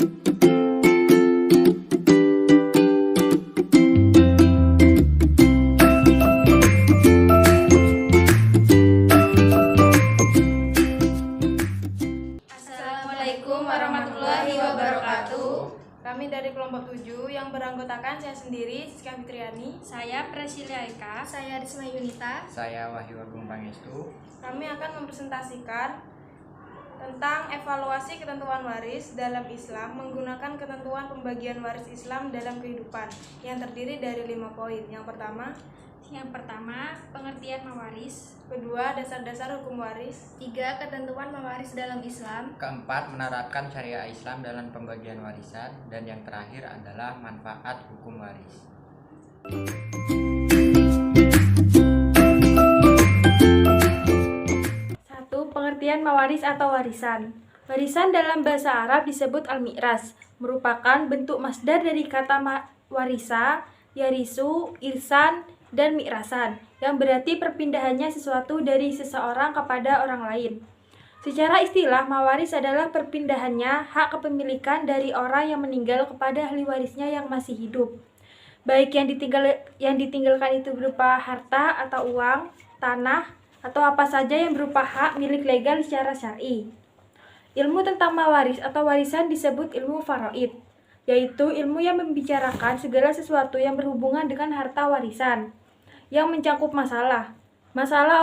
Assalamualaikum warahmatullahi wabarakatuh. Kami dari kelompok 7 yang beranggotakan saya sendiri, Siska Fitriani, Saya Prasilia Eka, Saya Risma Yunita. Saya Wahyu Agung Pangestu. kami akan mempresentasikan tentang evaluasi ketentuan waris dalam Islam menggunakan ketentuan pembagian waris Islam dalam kehidupan yang terdiri dari 5 poin. Yang pertama, pengertian mewaris. kedua, dasar-dasar hukum waris. 3. Ketentuan mewaris dalam Islam. Keempat, menerapkan syariah Islam dalam pembagian warisan. Dan yang terakhir adalah manfaat hukum waris. 1. Pengertian mewaris atau warisan. Warisan dalam bahasa Arab disebut al-mi'ras, merupakan bentuk masdar dari kata warisa, yarisu, irsan, dan mi'rasan, yang berarti perpindahannya sesuatu dari seseorang kepada orang lain. Secara istilah, mewaris adalah perpindahannya hak kepemilikan dari orang yang meninggal kepada ahli warisnya yang masih hidup. Baik yang ditinggalkan itu berupa harta atau uang, tanah, atau apa saja yang berupa hak milik legal secara syar'i. Ilmu tentang mewaris atau warisan disebut ilmu faraid, yaitu ilmu yang membicarakan segala sesuatu yang berhubungan dengan harta warisan, yang mencakup masalah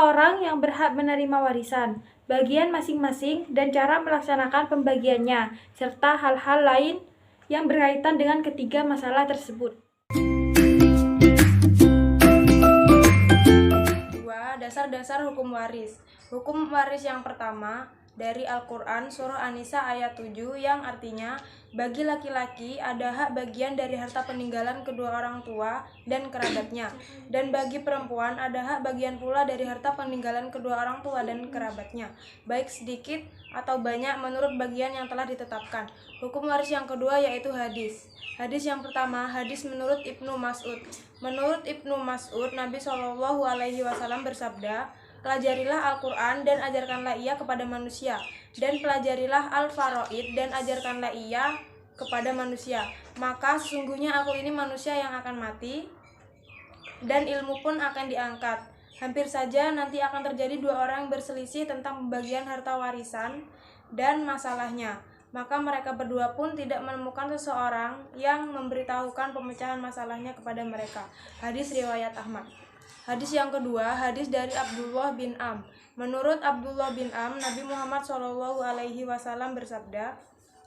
orang yang berhak menerima warisan, bagian masing-masing, dan cara melaksanakan pembagiannya, serta hal-hal lain yang berkaitan dengan ketiga masalah tersebut. 2. Dasar-dasar hukum waris. Hukum waris yang pertama dari Al-Quran Surah An-Nisa ayat 7 yang artinya bagi laki-laki ada hak bagian dari harta peninggalan kedua orang tua dan kerabatnya, dan bagi perempuan ada hak bagian pula dari harta peninggalan kedua orang tua dan kerabatnya, baik sedikit atau banyak menurut bagian yang telah ditetapkan. Hukum waris yang kedua yaitu hadis. Hadis yang pertama, hadis menurut Ibnu Mas'ud. Menurut Ibnu Mas'ud, Nabi SAW bersabda, pelajarilah Al-Quran dan ajarkanlah ia kepada manusia, dan pelajarilah Al-Faraid dan ajarkanlah ia kepada manusia. Maka sesungguhnya aku ini manusia yang akan mati, dan ilmu pun akan diangkat. Hampir saja nanti akan terjadi dua orang yang berselisih tentang pembagian harta warisan dan masalahnya. Maka mereka berdua pun tidak menemukan seseorang yang memberitahukan pemecahan masalahnya kepada mereka. Hadis riwayat Ahmad. Hadis yang kedua, hadis dari Abdullah bin Am. Menurut Abdullah bin Am, Nabi Muhammad SAW bersabda,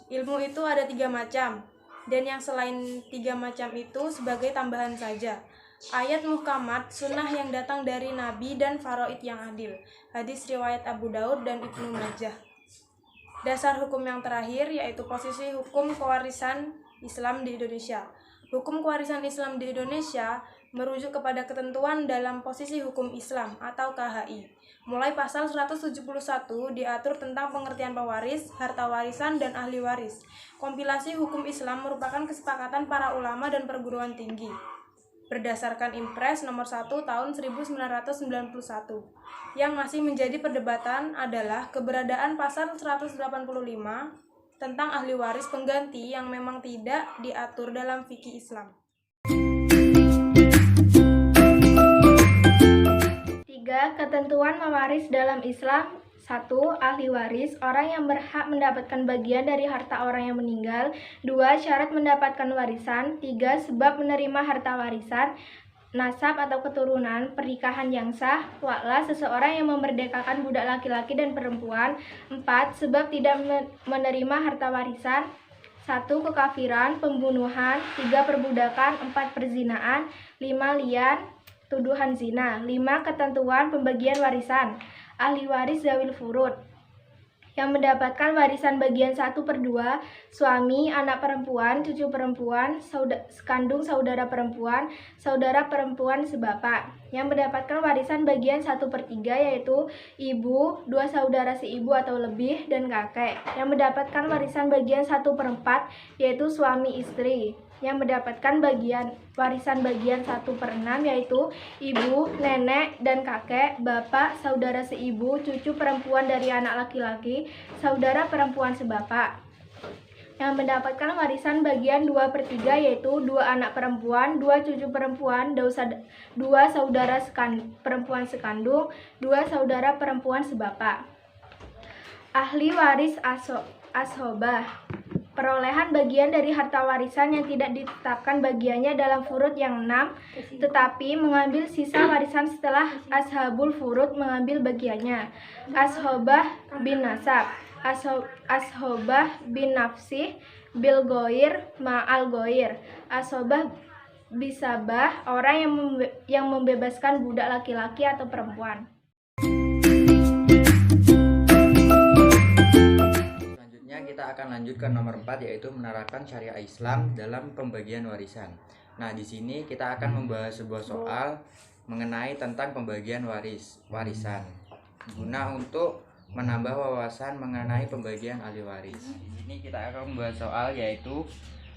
ilmu itu ada 3 macam, dan yang selain 3 macam itu sebagai tambahan saja. Ayat muhkamat, sunnah yang datang dari Nabi, dan faraid yang adil. Hadis riwayat Abu Daud dan Ibnu Majah. Dasar hukum yang terakhir yaitu posisi hukum kewarisan Islam di Indonesia. Hukum kewarisan Islam di Indonesia merujuk kepada ketentuan dalam posisi hukum Islam atau KHI. Mulai pasal 171 diatur tentang pengertian pewaris, harta warisan, dan ahli waris. Kompilasi hukum Islam merupakan kesepakatan para ulama dan perguruan tinggi berdasarkan Impres nomor 1 tahun 1991. Yang masih menjadi perdebatan adalah keberadaan pasal 185 tentang ahli waris pengganti yang memang tidak diatur dalam fikih Islam. 3. Ketentuan mewaris dalam Islam. 1. Ahli waris, orang yang berhak mendapatkan bagian dari harta orang yang meninggal. 2. Syarat mendapatkan warisan. 3. Sebab menerima harta warisan. Nasab atau keturunan, pernikahan yang sah, waklah seseorang yang memerdekakan budak laki-laki dan perempuan. 4. Sebab tidak menerima harta warisan. 1. Kekafiran, pembunuhan. 3. Perbudakan. 4. Perzinaan. 5. Liar, tuduhan zina. 5. Ketentuan pembagian warisan. Ahli waris zawil furud, yang mendapatkan warisan bagian 1/2, suami, anak perempuan, cucu perempuan, kandung saudara perempuan sebapak. Yang mendapatkan warisan bagian 1/3 yaitu ibu, 2 saudara seibu atau lebih, dan kakek. Yang mendapatkan warisan bagian 1/4 yaitu suami istri. Yang mendapatkan warisan bagian 1/6 yaitu ibu, nenek, dan kakek, bapak, saudara seibu, cucu perempuan dari anak laki-laki, saudara perempuan sebapak. yang mendapatkan warisan bagian 2/3 yaitu 2 anak perempuan, 2 cucu perempuan, 2 saudara perempuan sekandung, 2 saudara perempuan sebapak. Ahli waris ashobah. Perolehan bagian dari harta warisan yang tidak ditetapkan bagiannya dalam furud yang 6, tetapi mengambil sisa warisan setelah ashabul furud mengambil bagiannya. Ashobah bin nasab, ashobah bin nafsih, bil goir ma'al goir, ashobah bisabah, orang yang membebaskan budak laki-laki atau perempuan. Kita akan lanjut ke nomor 4, yaitu menerapkan syariah Islam dalam pembagian warisan. Nah, di sini kita akan membahas sebuah soal mengenai tentang pembagian warisan guna untuk menambah wawasan mengenai pembagian ahli waris. Di sini kita akan membahas soal yaitu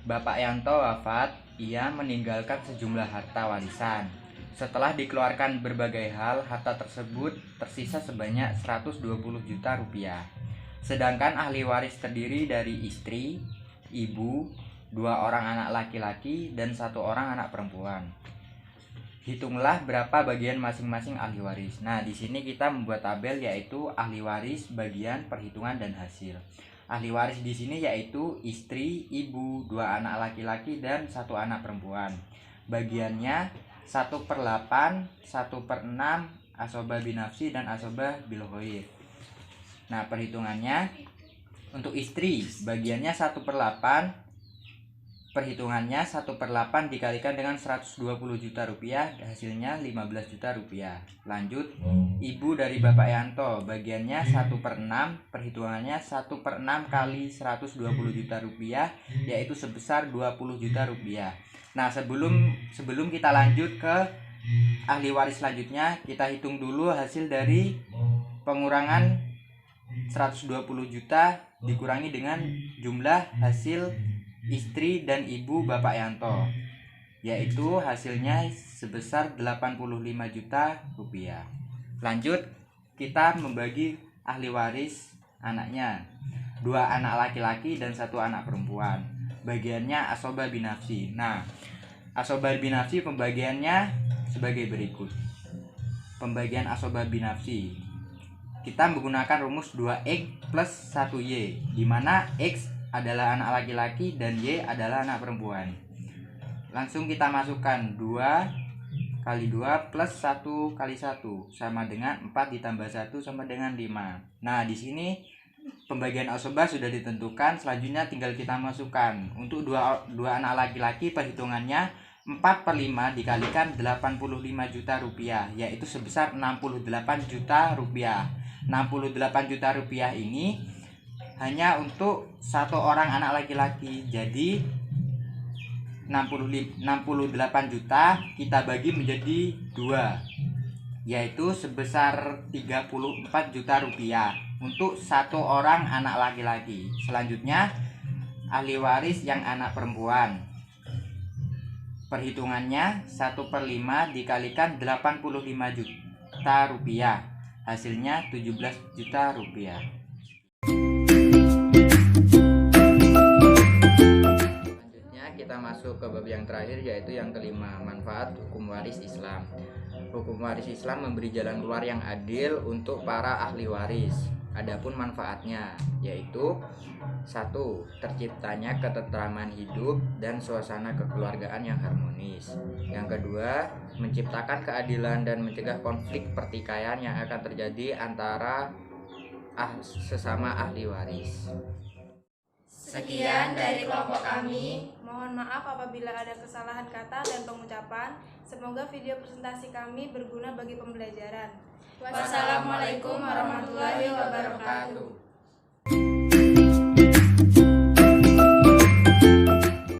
Bapak Yanto wafat, ia meninggalkan sejumlah harta warisan. Setelah dikeluarkan berbagai hal, harta tersebut tersisa sebanyak 120 juta rupiah. Sedangkan ahli waris terdiri dari istri, ibu, 2 orang anak laki-laki, dan 1 orang anak perempuan. Hitunglah berapa bagian masing-masing ahli waris. Nah, di sini kita membuat tabel yaitu ahli waris, bagian, perhitungan, dan hasil. Ahli waris di sini yaitu istri, ibu, 2 anak laki-laki, dan 1 anak perempuan. Bagiannya 1/8, 1/6, asobah binafsi, dan asobah bilghair. Nah, perhitungannya untuk istri bagiannya 1/8, perhitungannya 1/8 dikalikan dengan 120 juta rupiah, hasilnya 15 juta rupiah. Lanjut, ibu dari Bapak Yanto bagiannya 1/6, perhitungannya 1/6 kali 120 juta rupiah, yaitu sebesar 20 juta rupiah. Nah, sebelum kita lanjut ke ahli waris selanjutnya, kita hitung dulu hasil dari pengurangan 120 juta dikurangi dengan jumlah hasil istri dan ibu Bapak Yanto, yaitu hasilnya sebesar 85 juta rupiah. Lanjut, kita membagi ahli waris anaknya, 2 anak laki-laki dan 1 anak perempuan. Bagiannya asobah binafsi. Nah, asobah binafsi pembagiannya sebagai berikut. Pembagian asobah binafsi, kita menggunakan rumus 2X plus 1Y, di mana X adalah anak laki-laki dan Y adalah anak perempuan. Langsung kita masukkan 2 kali 2 plus 1 kali 1 sama dengan 4 ditambah 1 sama dengan 5. Nah, di sini pembagian asobah sudah ditentukan, selanjutnya tinggal kita masukkan. Untuk 2 anak laki-laki perhitungannya 4/5 dikalikan 85 juta rupiah, yaitu sebesar 68 juta rupiah. 68 juta rupiah ini hanya untuk 1 orang anak laki-laki. Jadi 68 juta kita bagi menjadi 2, yaitu sebesar 34 juta rupiah untuk 1 orang anak laki-laki. Selanjutnya ahli waris yang anak perempuan, perhitungannya 1/5 dikalikan 85 juta rupiah, hasilnya 17 juta rupiah. Selanjutnya kita masuk ke bab yang terakhir, yaitu yang kelima, manfaat hukum waris Islam. Hukum waris Islam memberi jalan keluar yang adil untuk para ahli waris. Adapun manfaatnya yaitu 1. Terciptanya ketentraman hidup dan suasana kekeluargaan yang harmonis. Yang kedua, menciptakan keadilan dan mencegah konflik pertikaian yang akan terjadi antara sesama ahli waris. Sekian dari kelompok kami. Mohon maaf apabila ada kesalahan kata dan pengucapan. Semoga video presentasi kami berguna bagi pembelajaran. Wassalamualaikum warahmatullahi wabarakatuh.